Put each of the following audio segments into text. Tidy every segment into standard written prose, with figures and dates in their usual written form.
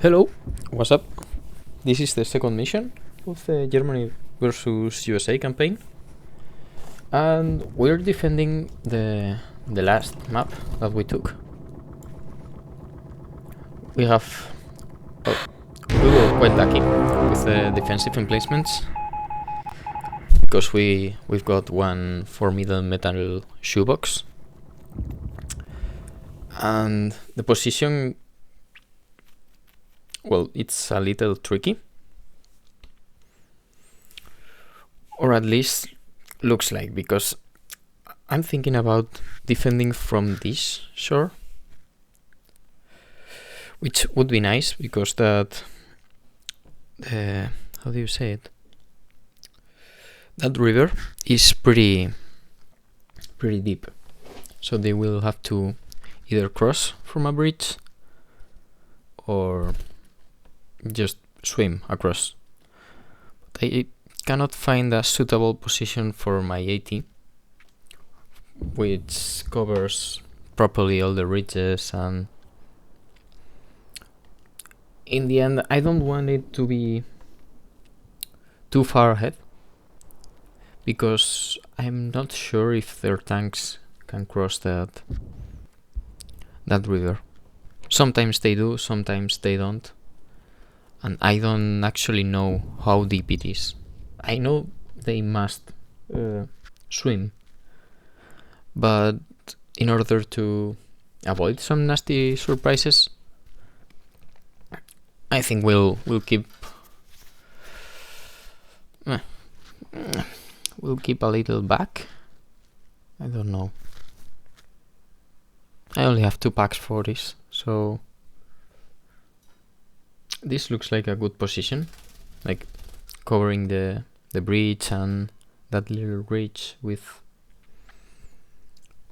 Hello, what's up? This is the second mission of the Germany versus USA campaign, and we're defending the last map that we took. We were quite lucky with the defensive emplacements because we've got one formidable metal shoebox, and the position, well, it's a little tricky, or at least looks like, because I'm thinking about defending from this shore, which would be nice because that how do you say it? That river is pretty deep, so they will have to either cross from a bridge or just swim across. But I cannot find a suitable position for my AT, which covers properly all the ridges, and in the end I don't want it to be too far ahead, because I'm not sure if their tanks can cross that river. Sometimes they do, sometimes they don't, and I don't actually know how deep it is. I know they must swim, but in order to avoid some nasty surprises, I think we'll keep a little back. I don't know. I only have 2 packs for this, so this looks like a good position, like covering the bridge and that little ridge with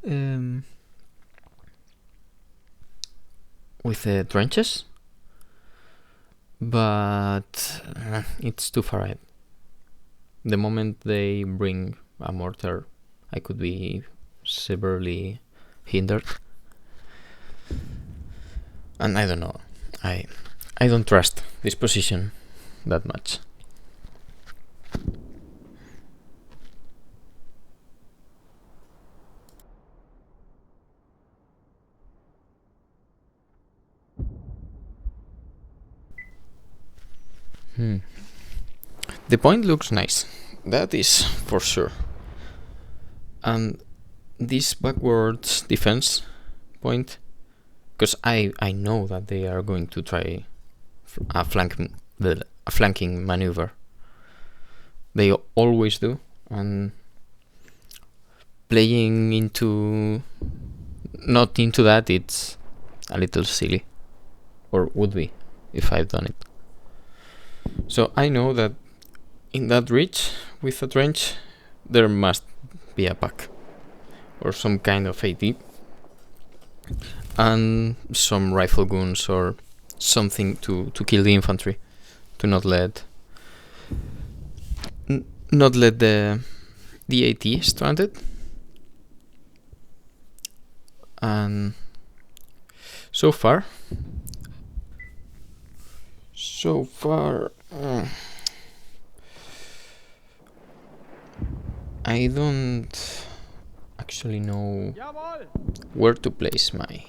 the trenches, but it's too far ahead. The moment they bring a mortar, I could be severely hindered, and I don't know. I don't trust this position that much. The point looks nice, that is for sure. And this backwards defense point, because I know that they are going to try a flanking maneuver. They always do, and playing not into that, it's a little silly, or would be if I've done it. So I know that in that ridge with a trench there must be a pack or some kind of AT and some rifle guns or something to kill the infantry, to not let the AT stranded. And so far I don't actually know where to place my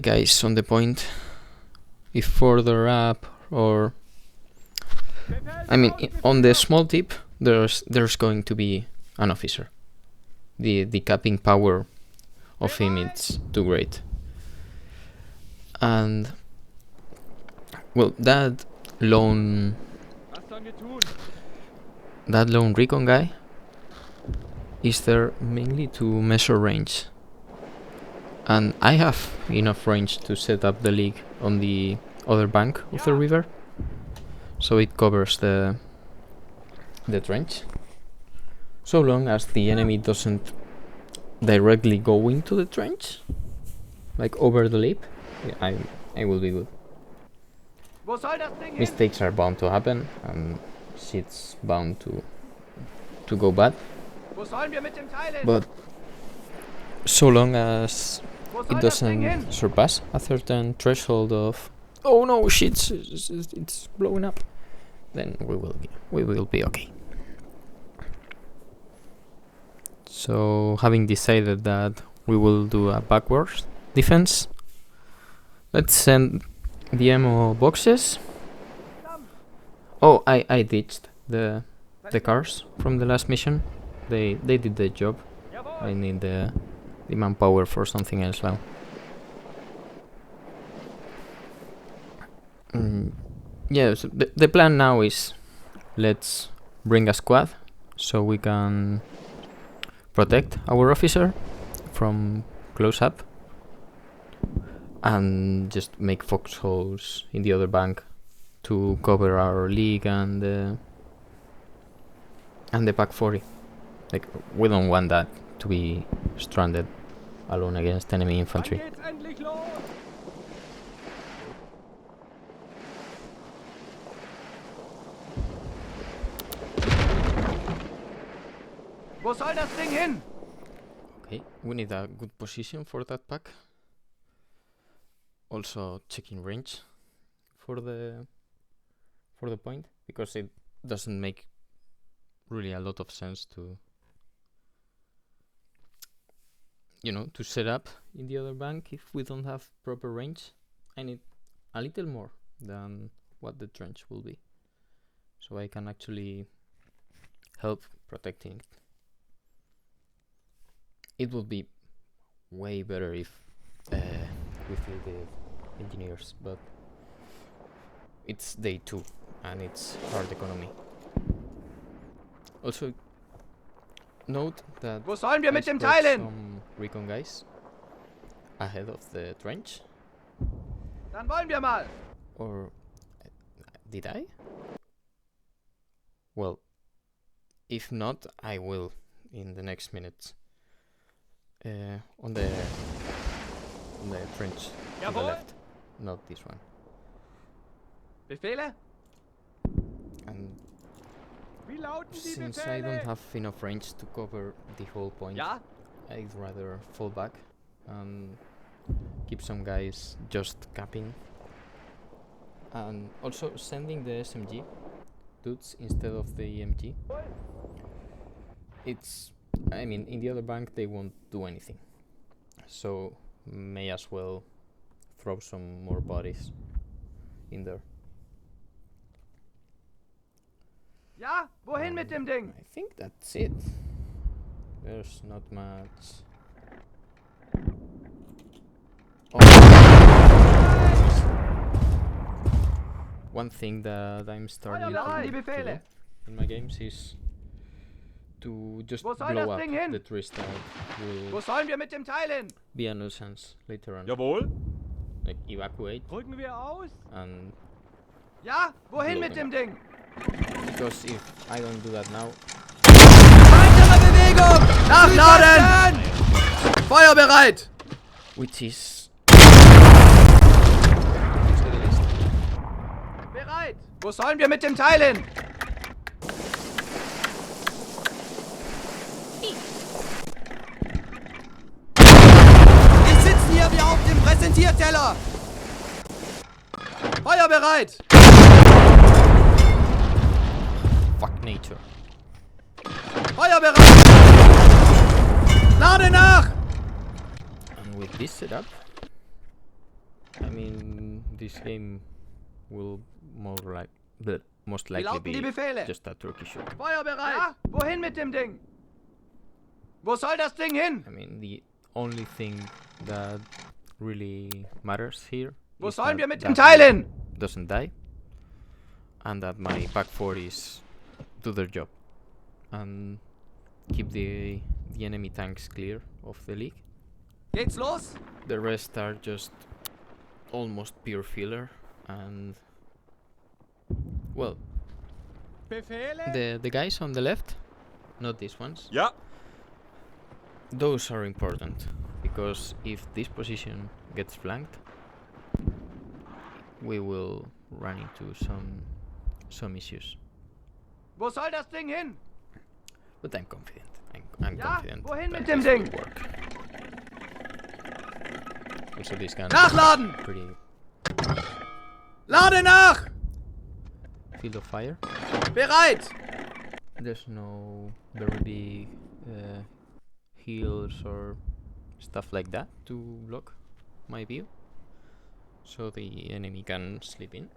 guys on the point, if further up or, I mean, on the small tip there's going to be an officer. The capping power of him, it's too great. And well, that lone recon guy is there mainly to measure range, and I have enough range to set up the league on the other bank of the river, so it covers the trench, so long as the enemy doesn't directly go into the trench, like over the lip. I will be good. Mistakes are bound to happen, and shit's bound to go bad, but so long as it doesn't surpass a certain threshold of, oh no, shit, it's blowing up, then we will be okay. So having decided that we will do a backwards defense, let's send the ammo boxes. Oh, I ditched the cars from the last mission. They did the job. I need the manpower for something else now. Yeah, so the plan now is, let's bring a squad so we can protect our officer from close up, and just make foxholes in the other bank to cover our league and the Pack 40. Like, we don't want that to be stranded alone against enemy infantry. Wo soll das Ding hin? Okay, we need a good position for that pack. Also checking range for the point, because it doesn't make really a lot of sense to, you know, to set up in the other bank if we don't have proper range. I need a little more than what the trench will be, so I can actually help protecting it. It would be way better if we fielded engineers, but it's day 2 and it's hard economy. Also, note that Wo sollen wir I mit dem spread Teil hin? some recon guys ahead of the trench. Dann wollen wir mal. Or did I? Well, if not, I will in the next minutes. On the trench to the left, not this one. Befehle? And Wie lauten die since Befehle? I don't have enough range to cover the whole point, Ja? I'd rather fall back and keep some guys just capping. And also sending the SMG dudes instead of the EMG. It's, I mean, in the other bank they won't do anything, so may as well throw some more bodies in there. Ja? Wohin mit dem Ding? I think that's it. There's not much. One thing that I'm starting Feuerbereit! Die to Befehle! do in my games is to just Wo soll blow das up Ding hin? the trees that Wo will sollen wir mit dem Teil hin? be a nuisance later on. Jawohl. Like evacuate Drücken wir aus. and Ja? Wohin Blow mit them dem up. Ding? because if I don't do that now, Weitere Bewegung! Nachladen! Feuerbereit! which is Bereit! Wo sollen wir mit dem Teil hin? Wir sitzen hier wie auf dem Präsentierteller! Feuerbereit! fuck nature. Feuerbereit! Lade nach! And with this setup, I mean, this game will most Wie likely lauten die be Befehle? just a turkey shoot. Feuerbereit! Ja? Wohin mit dem Ding? Wo soll das Ding hin? I mean, the only thing that really matters here Wo is sollen that wir mit dem that Teil unit hin? doesn't die, and that my Pack 40s do their job and keep the enemy tanks clear of the league. Geht's los? The rest are just almost pure filler, and well, Befehle. the guys on the left, not these ones, Ja. those are important, because if this position gets flanked, we will run into some issues. Wo soll das Ding hin? But I'm confident. I'm Ja, confident wohin that mit dem this will Ding? work. Also this gun Nachladen! is pretty Lade nach! field of fire. Bereit! There's no very big hills or stuff like that to block my view, so the enemy can slip in.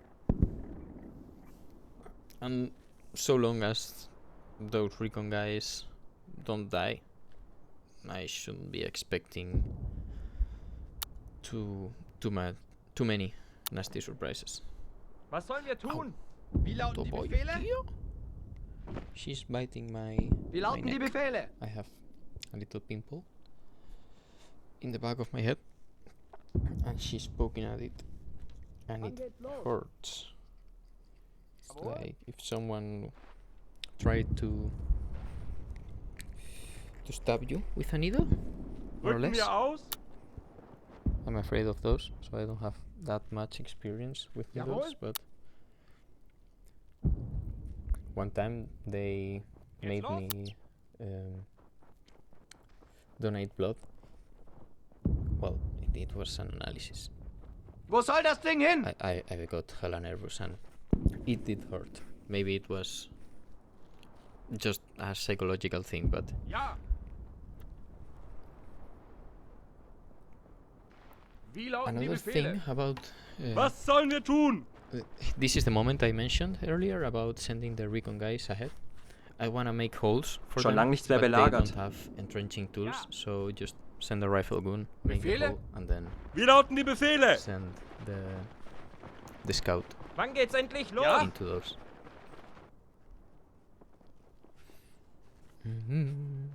And so long as those recon guys don't die, I shouldn't be expecting too many nasty surprises. Was sollen wir tun? Wie lauten die Boy. Befehle? She's biting my Wie lauten die neck. Befehle? I have a little pimple in the back of my head, and she's poking at it, and it hurts. It's like if someone tried to stab you with a needle, more or Rücken less. wir aus? I'm afraid of those, so I don't have that much experience with needles, Jawohl. but one time they made los. me donate blood. Well, it was an analysis. Wo soll das Ding hin? I got hella nervous and it did hurt. Maybe it was just a psychological thing, but Ja. Wie lauten die another Befehle? thing about Was sollen wir tun? this is the moment I mentioned earlier about sending the recon guys ahead. I want to make holes for Schon them, lang nichts mehr but they belagert. don't have entrenching tools, so just send a rifle gun, make the Befehle? hole, and then Wie lauten die Befehle? send the scout Wann geht's endlich los? into those. Mhm.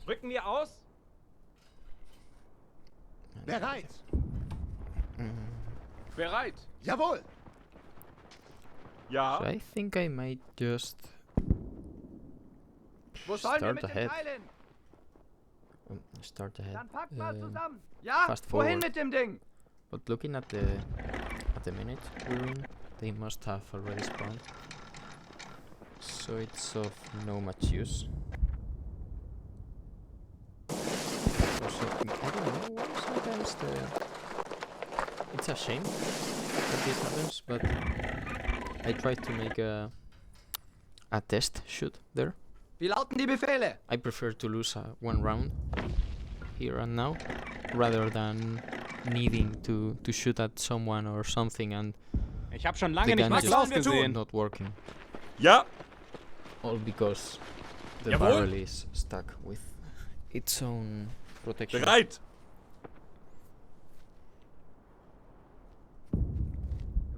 Rücken wir aus? Bereit. Bereit. Jawohl. Ja. So I think I might just Wo sollen wir start mit den ahead. Teilen? Start ahead. Dann packt mal Uh, zusammen. Ja, fast wohin forward. mit dem Ding? But looking at the minute we're in, they must have already spawned. So it's of no much use. Also, I don't know why sometimes it's a shame that this happens, but I tried to make a test shoot there. Wie lauten die Befehle? I prefer to lose one round here and now rather than needing to shoot at someone or something and Ich habe schon the lange nicht gun mehr just Klaus gesehen. not working. Ja. All because the Jawohl. barrel is stuck with its own protection. Bereit.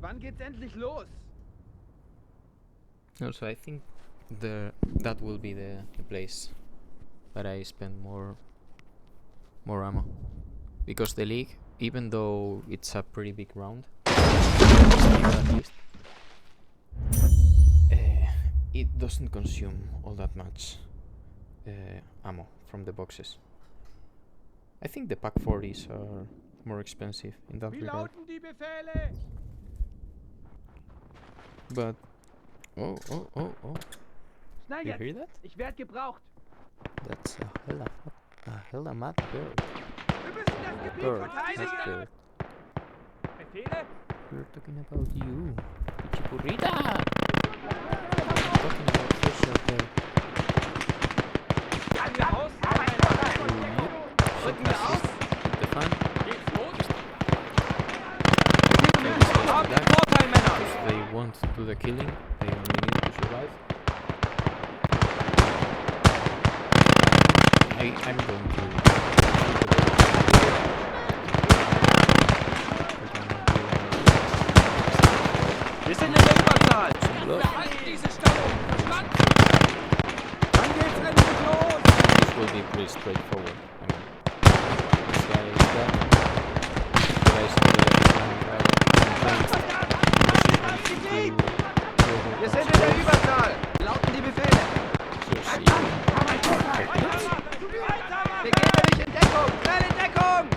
Wann geht's endlich los? Also, I think that will be the place that I spend more ammo, because the league, even though it's a pretty big round, at least, it doesn't consume all that much ammo from the boxes. I think the Pack 40s are more expensive in that Wie regard, lauten die Befehle? but oh, Schnell you jetzt. hear that? Ich werde gebraucht. That's a hella mad bird. Wir müssen das Gebiet Bird, not verteidigen. bird. Befehle? We're talking about you, Pichipurrita! Talking about fish out there. Kann wir aus? Rücken wir aus! The fun. Geht's los? They Haben decide den to Vorteil, Männer. if they want to do the killing, they only need to survive. I'm going to... Wir sind in der Überzahl. Behalten diese Stellung. Verstanden? Wann geht's endlich los? This will be pretty straightforward. I mean, this guy is dead. The guys in Wir sind in der Überzahl. Wie lauten die Befehle? Begebe dich in Deckung. Schnell in Deckung.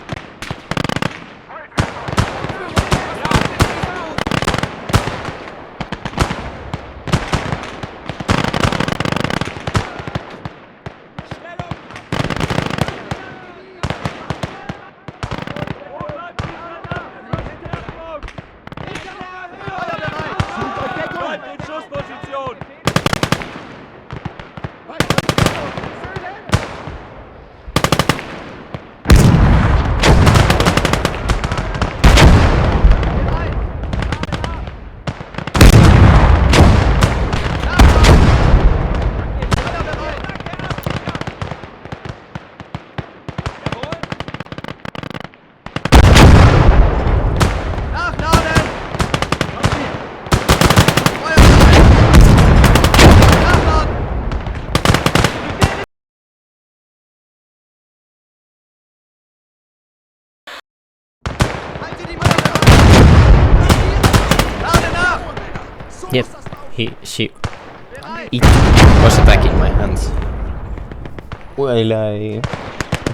Yep, she it was attacking my hands while I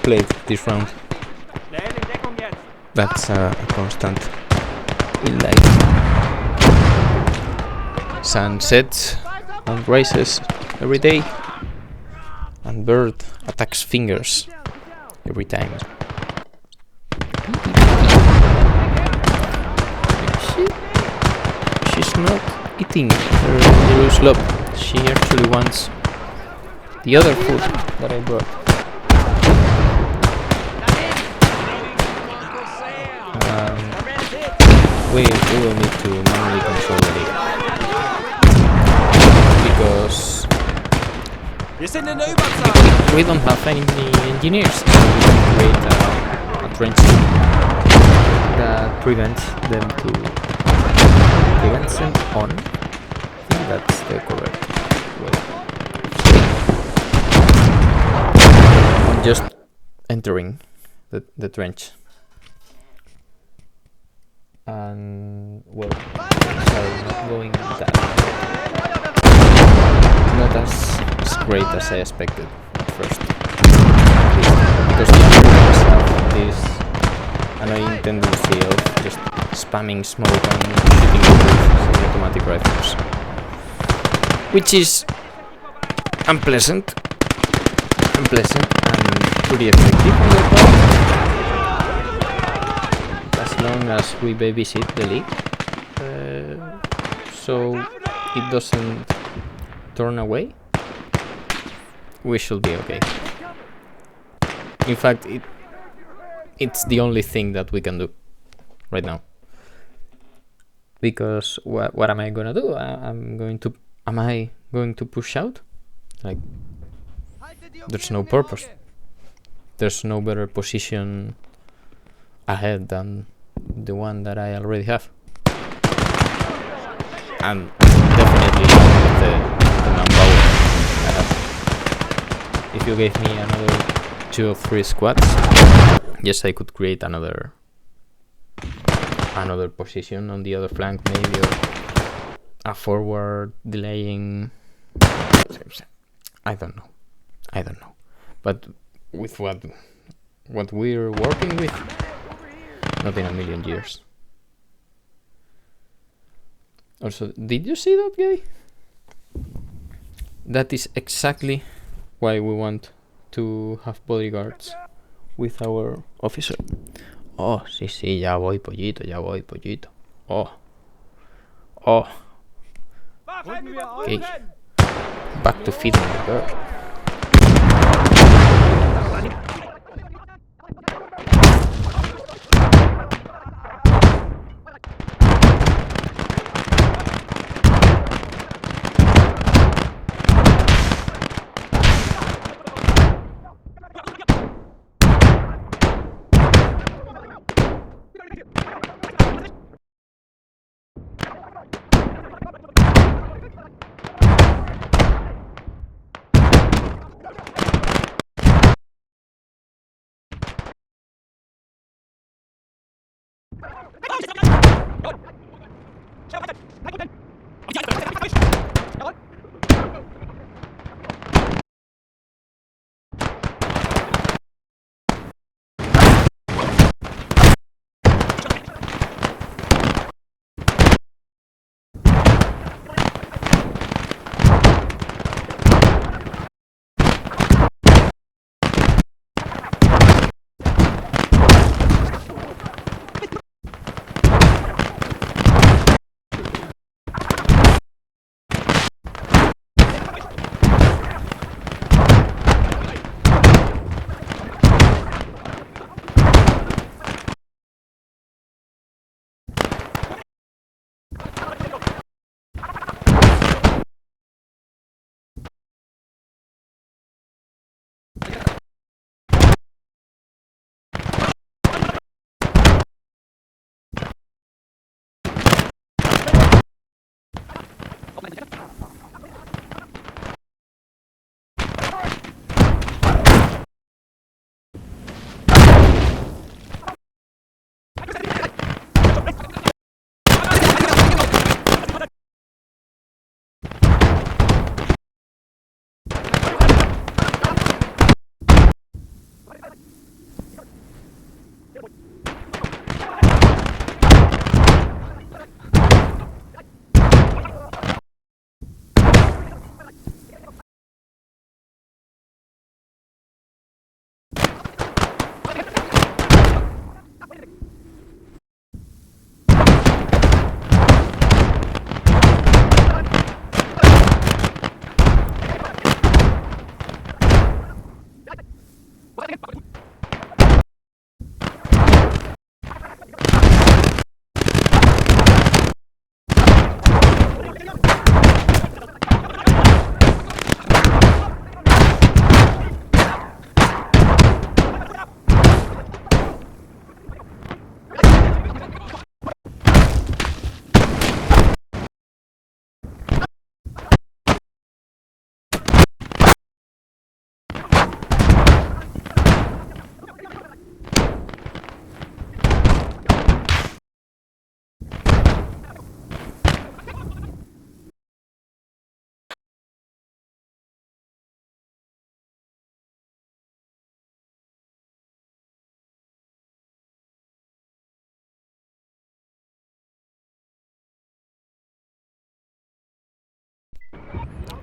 played this round. Schnell in Deckung jetzt. That's a constant in life. Sun sets and rises every day, and bird attacks fingers every time. She's not eating her Jerusalem. She actually wants the other food that I brought. We will need to manually control the league because Wir sind in der Überzahl. we don't have any engineers, so we can create a trench that prevents them on. I think that's the correct way. On just entering the trench. And well, sorry, not going that not as great as I expected at first, because the Americans have this annoying tendency of just spamming smoke and shooting with automatic rifles, which is unpleasant and pretty effective on their part. As long as we babysit the league, so it doesn't turn away, we should be okay. In fact, it's the only thing that we can do right now. Because what am I gonna do? Am I going to push out? Like, there's no purpose. There's no better position ahead than the one that I already have, and definitely not the manpower I have. If you gave me another 2 or 3 squads, yes, I could create another position on the other flank, maybe, or a forward delaying. I don't know, but with what we're working with, not in a million years. Also, did you see that guy? That is exactly why we want to have bodyguards with our officer. Oh, sí, ya voy, pollito. Oh. Okay. Back to feeding the bird.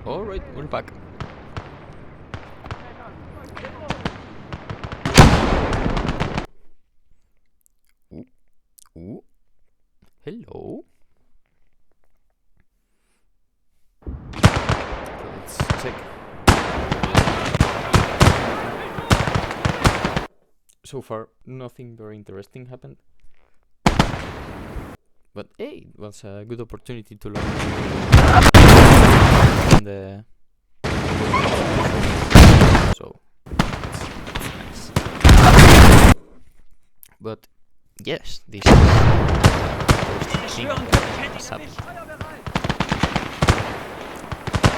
Alright, we're back. Ooh. Ooh. Hello. Let's check. So far, nothing very interesting happened. But hey, it was a good opportunity to learn the so it's nice. But yes, this is what's happened.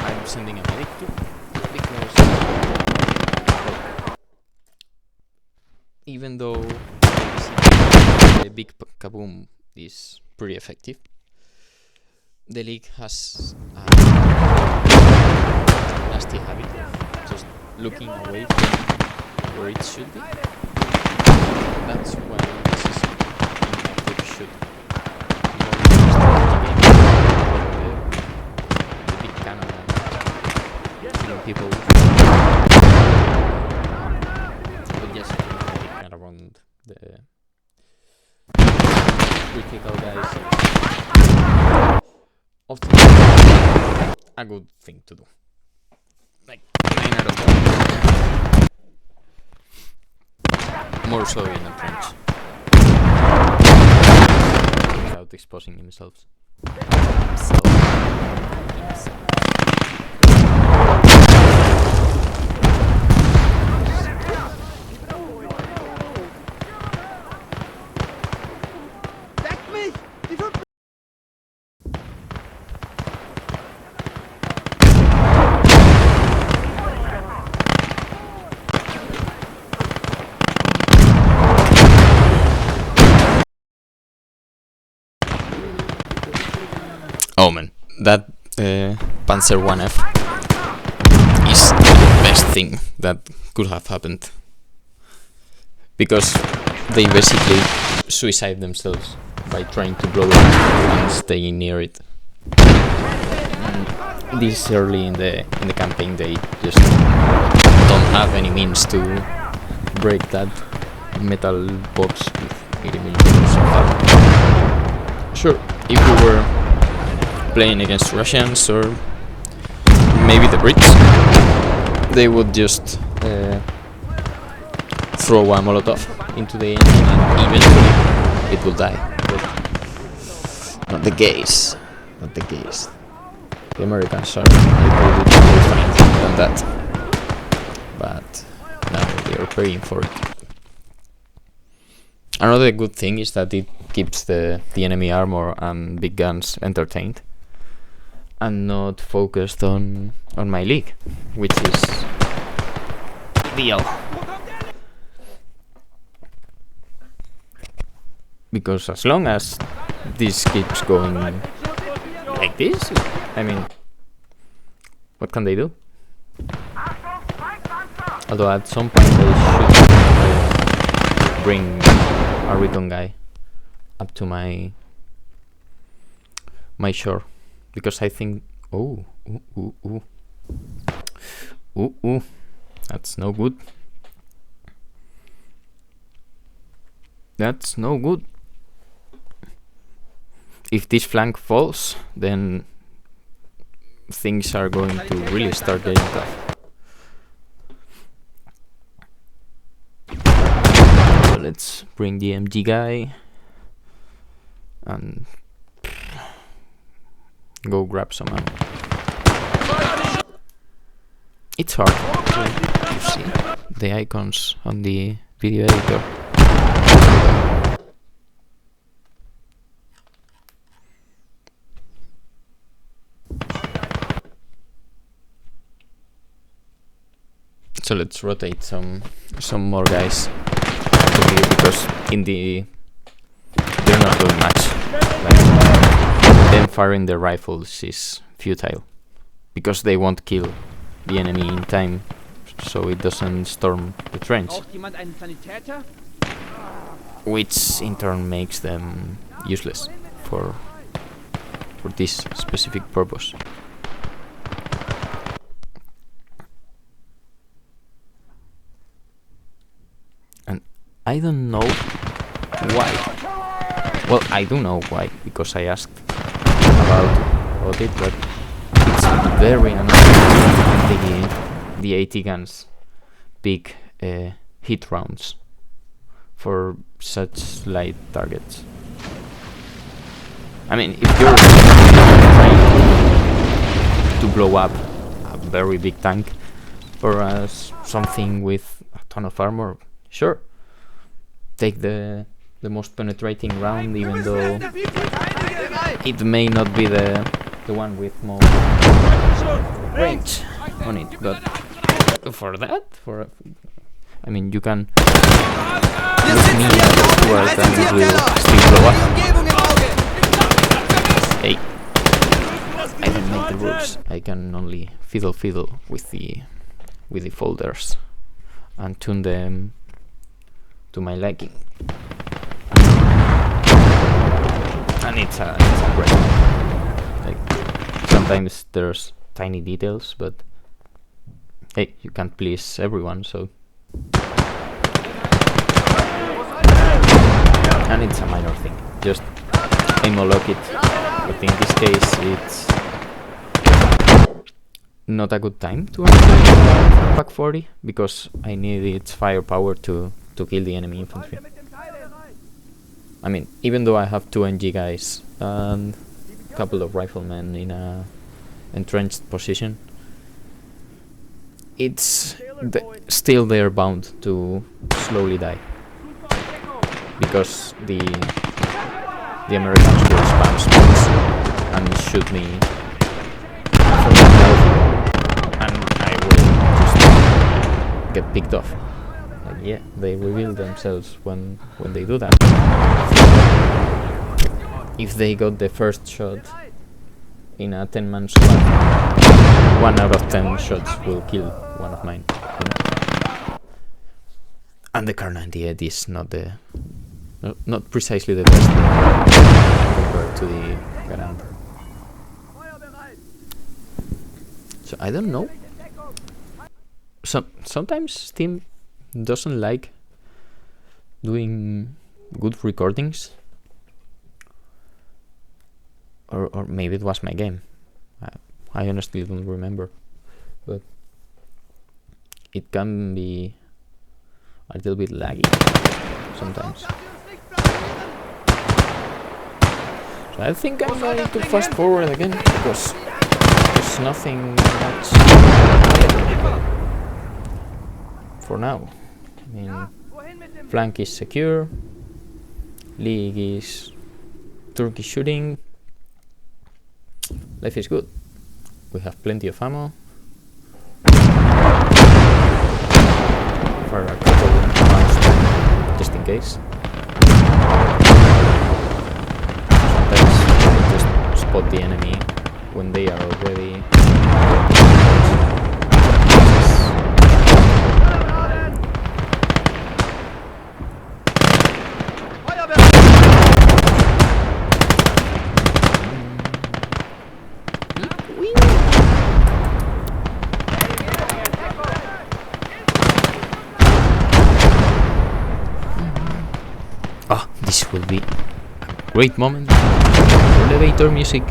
I'm sending a medic too because even though the big kaboom is pretty effective, the league has a nasty habit of just looking away from where it should be. That's why this is ineffective. Should the big cannon and killing people. But yes, kind of around the critical guys often a good thing to do. Like 9 out of 10. More so in a trench. Without exposing themselves. Oh man, that Panzer 1F is the best thing that could have happened. Because they basically suicide themselves by trying to blow it up and staying near it. And this early in the campaign, they just don't have any means to break that metal box with 80 millimeters of fire. Sure, if we were playing against Russians or maybe the Brits, they would just throw a Molotov into the engine and eventually it will die. But not the case. Not the case. The Americans are able to find that. But now they are praying for it. Another good thing is that it keeps the enemy armor and big guns entertained and not focused on my league, which is ideal. Because as long as this keeps going like this, I mean, what can they do? Although at some point they should bring a recon guy up to my shore. Because I think, that's no good. That's no good. If this flank falls, then things are going to really start getting tough. So let's bring the MG guy and go grab some ammo. It's hard to see the icons on the video editor. So let's rotate some more guys to here because they're not doing much. Like, them firing their rifles is futile because they won't kill the enemy in time, so it doesn't storm the trench, which in turn makes them useless for this specific purpose. I don't know why. Well, I do know why, because I asked about it, but it's very annoying. The AT guns big hit rounds for such light targets. I mean, if you're trying to blow up a very big tank or something with a ton of armor, sure, take the most penetrating round, even though it may not be the one with more range on it. But for that, I mean, you can use me as a sword and it will still blow up. Hey, I don't make the rules. I can only fiddle with the folders and tune them to my liking. And it's a great. Like, sometimes there's tiny details, but hey, you can't please everyone, so. And it's a minor thing. Just ammo lock it. But in this case, it's not a good time to activate Pak 40 because I need its firepower to kill the enemy infantry. I mean, even though I have 2 NG guys and a couple of riflemen in a entrenched position, it's still they're bound to slowly die because the Americans will spam smokes and shoot me from that health, and I will just get picked off. Like, yeah, they reveal themselves when they do that. If they got the first shot in a 10-man squad, 1 out of 10 shots will kill one of mine. You know? And the Kar 98 is not precisely the best compared to the Garand. So I don't know. Sometimes Steam doesn't like doing good recordings, or maybe it was my game. I honestly don't remember, but it can be a little bit laggy sometimes. So I think I'm going to fast forward again because there's nothing much for now. I mean, flank is secure, League is Turkish shooting, life is good. We have plenty of ammo. For a couple rounds just in case. Sometimes I just spot the enemy when they are already. This will be a great moment. Elevator music.